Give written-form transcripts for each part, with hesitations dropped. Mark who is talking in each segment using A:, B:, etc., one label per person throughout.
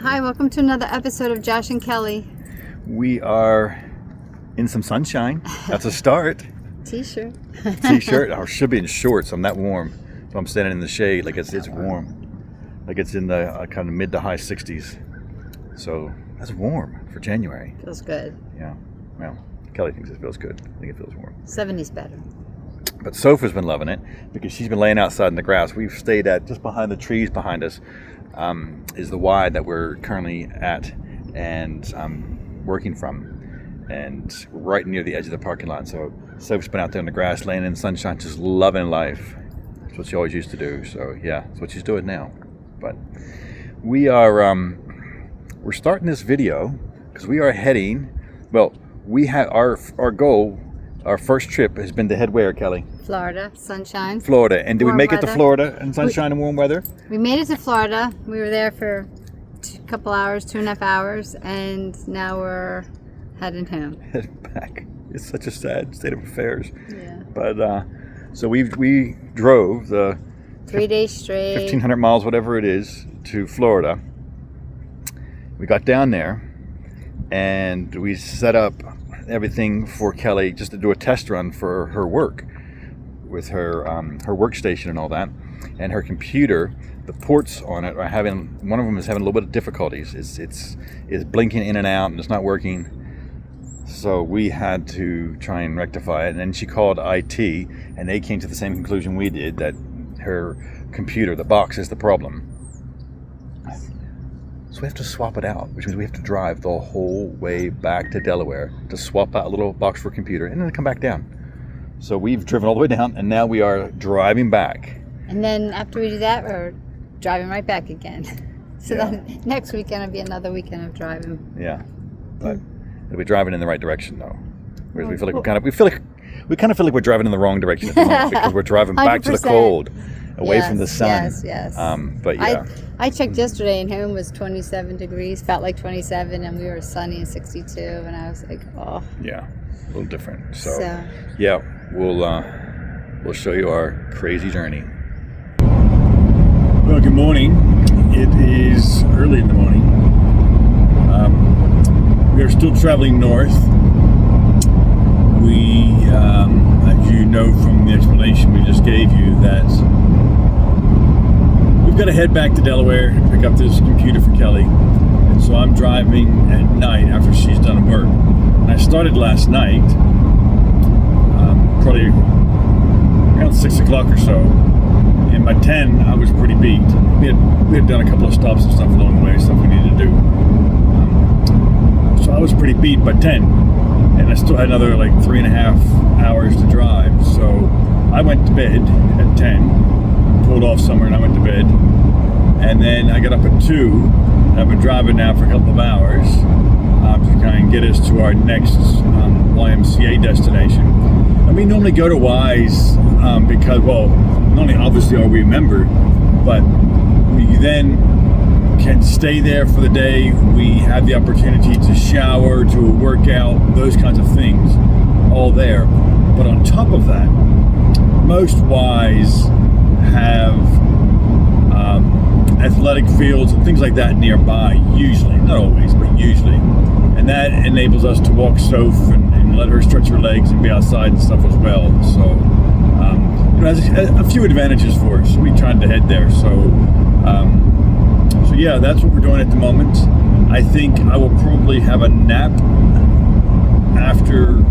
A: Hi, welcome to another episode of Josh and Kelly.
B: We are in some sunshine. That's a start.
A: T-shirt.
B: T-shirt. I should be in shorts. I'm that warm. So I'm standing in the shade like it's warm. Like it's in the kind of mid to high 60s. So that's warm for January.
A: Feels good.
B: Yeah. Well, Kelly thinks it feels good. I think it feels warm.
A: 70's better.
B: But Sophie's been loving it because she's been laying outside in the grass. We've stayed at just behind the trees behind us. Is the Y that we're currently at and working from, and right near the edge of the parking lot. So Sophie's been out there in the grass, laying in the sunshine, just loving life. That's what she always used to do. So yeah, that's what she's doing now. But we are we're starting this video because we are heading. Well, we have our goal. Our first trip has been to head where, Kelly?
A: Florida, sunshine.
B: Florida. And did we make it to
A: weather.
B: Florida in sunshine and warm weather?
A: We made it to Florida. We were there for a couple hours, 2.5 hours, and now we're heading home.
B: Heading back. It's such a sad state of affairs.
A: Yeah.
B: But so we drove the
A: 3 days straight.
B: 1,500 miles, whatever it is, to Florida. We got down there and we set up everything for Kelly just to do a test run for her work with her workstation and all that, and her computer. The ports on it are one of them is having a little bit of difficulties. It's blinking in and out and it's not working. So we had to try and rectify it. And then she called IT and they came to the same conclusion we did, that her computer, the box, is the problem. So we have to swap it out, which means we have to drive the whole way back to Delaware to swap out a little box for a computer and then come back down. So we've driven all the way down and now we are driving back.
A: And then after we do that, we're driving right back again. So
B: Yeah.
A: then next weekend will be another weekend of driving.
B: Yeah, but we'll be driving in the right direction though. Whereas we feel like we kind of feel like we're driving in the wrong direction at the moment because we're driving back to the
A: 100%.
B: cold, away from the
A: Yes,
B: sun.
A: Yes.
B: But yeah,
A: I checked yesterday and home was 27 degrees, felt like 27, and we were sunny and 62, and I was like, oh.
B: yeah, a little different. So
A: So-
B: yeah, we'll show you our crazy journey. Well, good morning. It is early in the morning. We are still traveling north. We, as you know from the explanation we just gave you, that we've got to head back to Delaware and pick up this computer for Kelly. And so I'm driving at night after she's done work. And I started last night, probably around 6 o'clock or so. And by 10, I was pretty beat. We had done a couple of stops and stuff along the way, stuff we needed to do. So I was pretty beat by 10. And I still had another like 3.5 hours to drive. So I went to bed at 10, pulled off somewhere and I went to bed. And then I got up at 2, and I've been driving now for a couple of hours to kind of get us to our next YMCA destination. And we normally go to Y's because, well, not only obviously are we a member, but we then can stay there for the day. We have the opportunity to shower, to work out, those kinds of things, all there. But on top of that, most Y's have athletic fields and things like that nearby, usually, not always, but usually. And that enables us to walk Soph and let her stretch her legs and be outside and stuff as well. So, it has a few advantages for us. We tried to head there. So yeah, that's what we're doing at the moment. I think I will probably have a nap after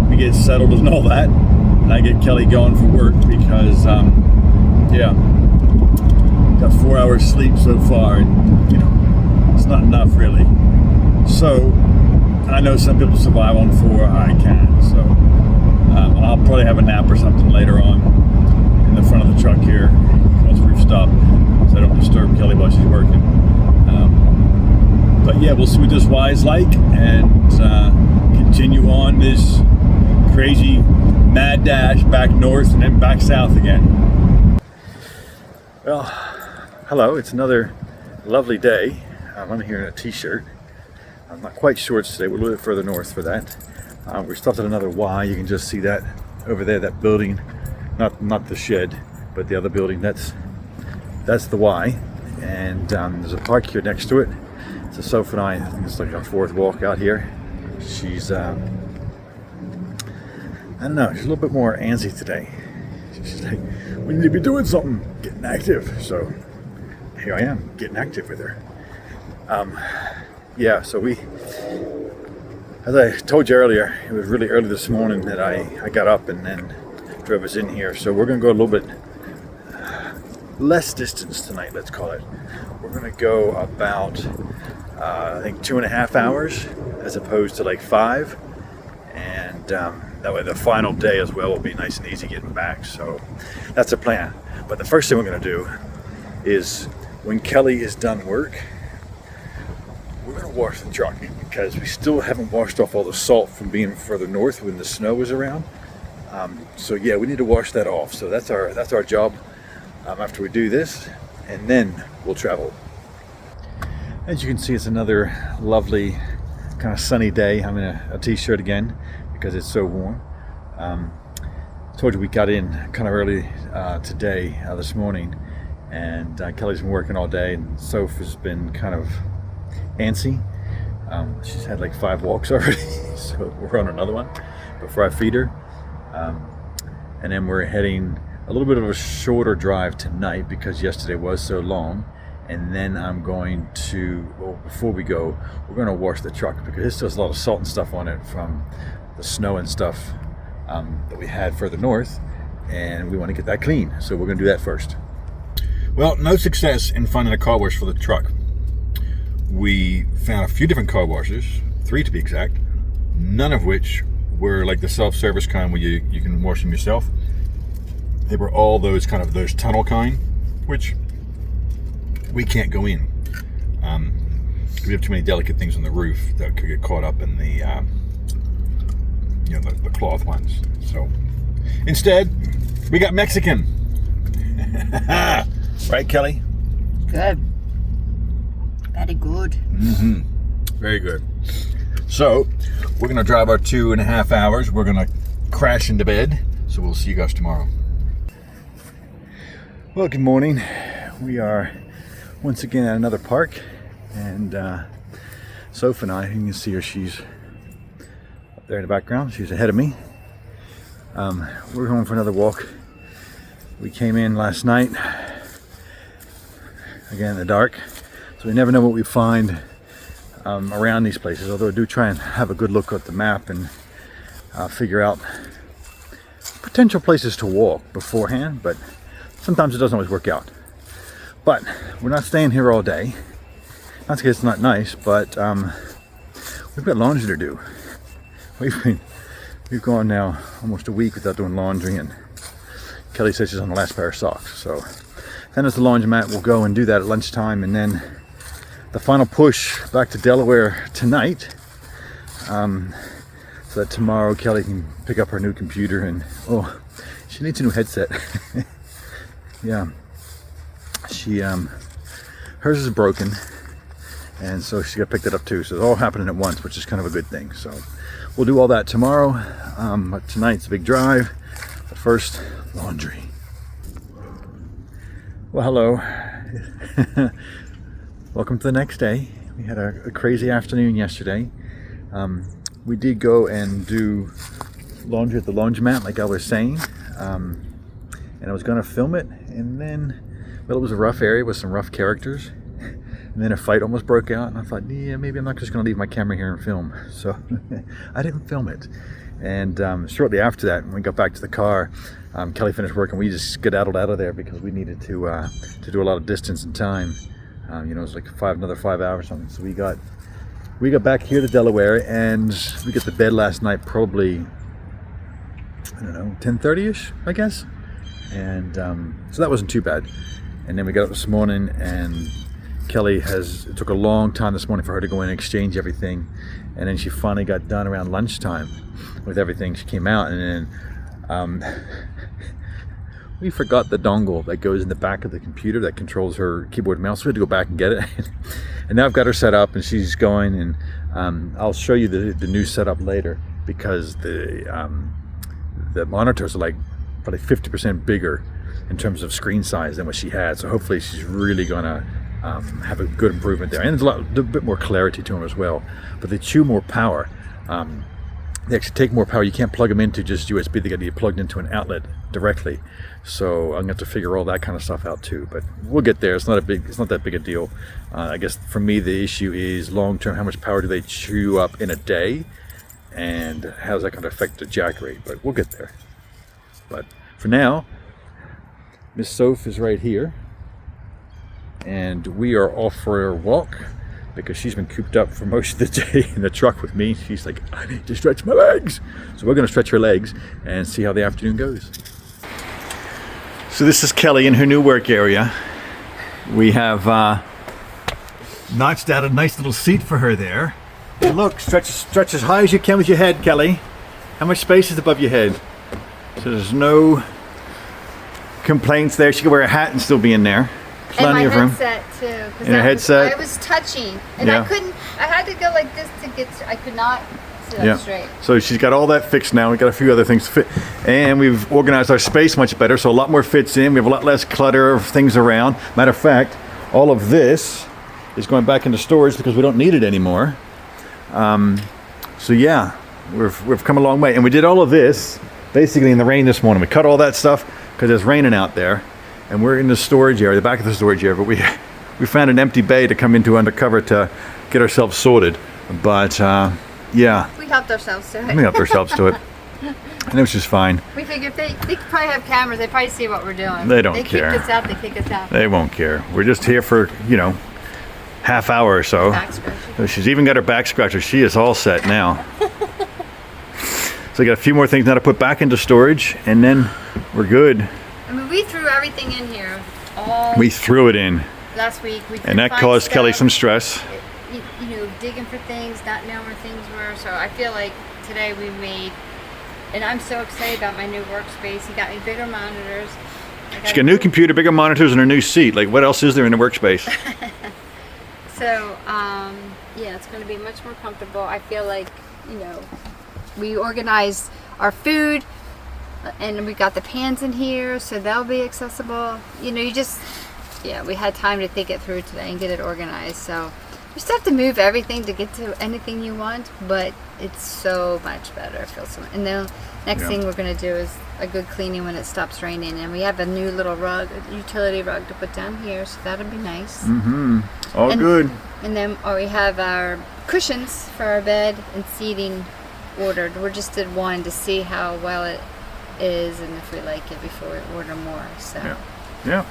B: we get settled and all that, and I get Kelly going for work because, yeah, got 4 hours sleep so far, and it's not enough really. So I know some people survive on 4. I can't. So I'll probably have a nap or something later on in the front of the truck here once we've stopped, so I don't disturb Kelly while she's working. But yeah, we'll see what this Y is like and continue on this crazy mad dash back north and then back south again. Well, hello, it's another lovely day. I'm here in a t-shirt. I'm not quite shorts today. We're a little bit further north for that. We stopped at another Y. You can just see that over there, that building. Not the shed, but the other building. That's the Y. And there's a park here next to it. So Soph and I think it's like our 4th walk out here. She's, I don't know, she's a little bit more antsy today. She's like, we need to be doing something, getting active. So here I am, getting active with her. Yeah, so as I told you earlier, it was really early this morning that I got up and then drove us in here. So we're gonna go a little bit less distance tonight, let's call it. We're gonna go about, I think 2.5 hours as opposed to like 5. And that way the final day as well will be nice and easy getting back. So that's the plan. But the first thing we're gonna do is when Kelly is done work, we're gonna wash the truck because we still haven't washed off all the salt from being further north when the snow was around. So yeah, we need to wash that off. So that's our job after we do this, and then we'll travel. As you can see, it's another lovely kind of sunny day. I'm in a t-shirt again because it's so warm. Told you we got in kind of early today, this morning, and Kelly's been working all day, and Soph has been kind of antsy. She's had like 5 walks already, so we're on another one before I feed her. And then we're heading a little bit of a shorter drive tonight because yesterday was so long. And then I'm going to, well, before we go, we're going to wash the truck because it still has a lot of salt and stuff on it from the snow and stuff that we had further north, and we want to get that clean. So we're going to do that first. Well, no success in finding a car wash for the truck. We found a few different car washes, 3 to be exact, none of which were like the self-service kind where you can wash them yourself. They were all those tunnel kind, which we can't go in. We have too many delicate things on the roof that could get caught up in the the cloth ones. So instead, we got Mexican. Right, Kelly?
A: Good. Very good.
B: Mm-hmm. Very good. So we're gonna drive our 2.5 hours. We're gonna crash into bed. So we'll see you guys tomorrow. Well, good morning. We are once again at another park, and Soph and I, you can see her, she's up there in the background. She's ahead of me. We're going for another walk. We came in last night, again in the dark, so we never know what we find around these places, although I do try and have a good look at the map and figure out potential places to walk beforehand, but sometimes it doesn't always work out. But we're not staying here all day. Not because it's not nice, but we've got laundry to do. We've gone now almost a week without doing laundry, and Kelly says she's on the last pair of socks. So then as the laundromat, we'll go and do that at lunchtime, and then the final push back to Delaware tonight, so that tomorrow Kelly can pick up her new computer, and she needs a new headset. Yeah, she hers is broken, and so she got picked it up too. So it's all happening at once, which is kind of a good thing. So we'll do all that tomorrow. But tonight's a big drive. But first, laundry. Well, hello. Welcome to the next day. We had a crazy afternoon yesterday. We did go and do laundry at the laundromat, like I was saying. And I was going to film it, and then, well, it was a rough area with some rough characters, and then a fight almost broke out, and I thought, yeah, maybe I'm not just going to leave my camera here and film. So I didn't film it. And shortly after that, when we got back to the car, Kelly finished work, and we just skedaddled out of there because we needed to do a lot of distance and time. It was like another 5 hours or something. So we got back here to Delaware, and we got to bed last night probably, I don't know, 10:30ish, I guess. And so that wasn't too bad. And then we got up this morning, and it took a long time this morning for her to go in and exchange everything, and then she finally got done around lunchtime with everything. She came out, and then we forgot the dongle that goes in the back of the computer that controls her keyboard and mouse. So we had to go back and get it. And now I've got her set up, and she's going, and I'll show you the new setup later, because the monitors are like probably 50% bigger in terms of screen size than what she had. So hopefully she's really gonna have a good improvement there. And there's a bit more clarity to them as well. But they chew more power. They actually take more power. You can't plug them into just USB. They got to be plugged into an outlet directly. So I'm going to have to figure all that kind of stuff out too. But we'll get there. It's not that big a deal. I guess for me the issue is long term. How much power do they chew up in a day, and how's that going to affect the jack rate? But we'll get there. But for now, Miss Soph is right here, and we are off for a walk because she's been cooped up for most of the day in the truck with me. She's like, I need to stretch my legs. So we're going to stretch her legs and see how the afternoon goes. So this is Kelly in her new work area. We have notched out a nice little seat for her there. And look, stretch as high as you can with your head, Kelly. How much space is above your head? So there's no complaints there. She could wear a hat and still be in there. Plenty of room.
A: And my headset too. 'Cause
B: And her headset.
A: I was touching, and
B: Yeah.
A: I had to go like this to get. I could not sit up straight.
B: So she's got all that fixed now. We've got a few other things to fit. And we've organized our space much better, so a lot more fits in. We have a lot less clutter of things around. Matter of fact, all of this is going back into storage because we don't need it anymore. So yeah, we've come a long way. And we did all of this basically in the rain this morning. We cut all that stuff because it's raining out there. And we're in the storage area, the back of the storage area, but we found an empty bay to come into undercover to get ourselves sorted. But yeah.
A: We helped ourselves to it.
B: We helped ourselves to it. And it was just fine.
A: We figured they could probably have cameras. They probably see what we're doing.
B: They don't
A: They
B: care.
A: kick us out. They kick us out.
B: They won't care. We're just here for, half hour or so.
A: Back scratching.
B: She's even got her back scratcher. She is all set now. So we got a few more things now to put back into storage, and then we're good.
A: I mean, we threw everything in here
B: We threw it in,
A: last week. We
B: and that
A: couldn't
B: caused
A: find
B: Kelly
A: stuff.
B: some stress.
A: Digging for things, not knowing where things were. So I feel like today we made, and I'm so excited about my new workspace. He got me bigger monitors.
B: She's got a new computer, bigger monitors, and her new seat. Like, what else is there in the workspace?
A: So, yeah, it's going to be much more comfortable. I feel like, we organized our food, and we got the pans in here, so they'll be accessible. We had time to think it through today and get it organized. So you still have to move everything to get to anything you want, but it's so much better. It feels so. And then next thing we're going to do is a good cleaning when it stops raining, and we have a new little rug, a utility rug to put down here, so that'll be nice.
B: All good.
A: And then we have our cushions for our bed and seating ordered. We just did one to see how well it is and if we like it before we order more. So
B: Yeah.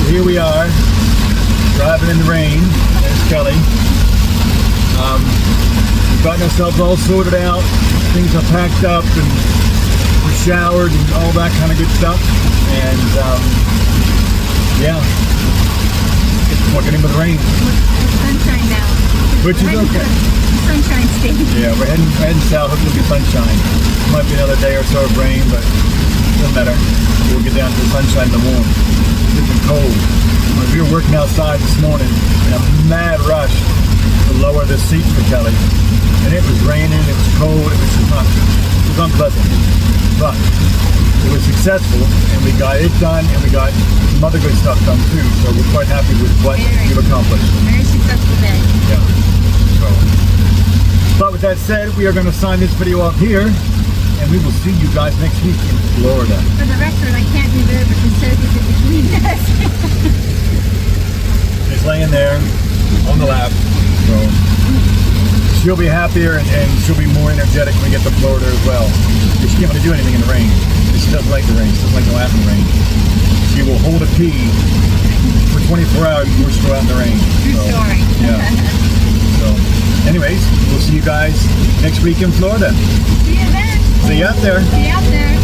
B: Here we are, driving in the rain. There's Kelly. We've gotten ourselves all sorted out. Things are packed up, and we're showered and all that kind of good stuff. And we're getting with the rain,
C: Sunshine now.
B: which is okay.
C: Sunshine state.
B: Yeah, we're heading south. Hopefully it'll be sunshine. Might be another day or so of rain, but it doesn't matter. We'll get down to the sunshine and the warm. It's been cold. We were working outside this morning in a mad rush to lower the seat for Kelly. And it was raining, it was cold, it was unpleasant. But it was successful, and we got it done, and we got some other good stuff done too. So we're quite happy with what we've accomplished.
C: Very successful day.
B: Yeah. So, but with that said, we are going to sign this video off here, and we will see you guys next week in Florida.
C: For the record, I can't move over because Sophie's in between us.
B: She's laying there on the lap, so she'll be happier and she'll be more energetic when we get to Florida as well. But she can't really do anything in the rain. She doesn't like the rain. She doesn't like the laughing rain. She will hold a pee for 24 hours before she go out in the rain.
C: True story.
B: Yeah. So, anyways, we'll see you guys next week in Florida.
C: See you then.
B: See you out there.
C: See you out there.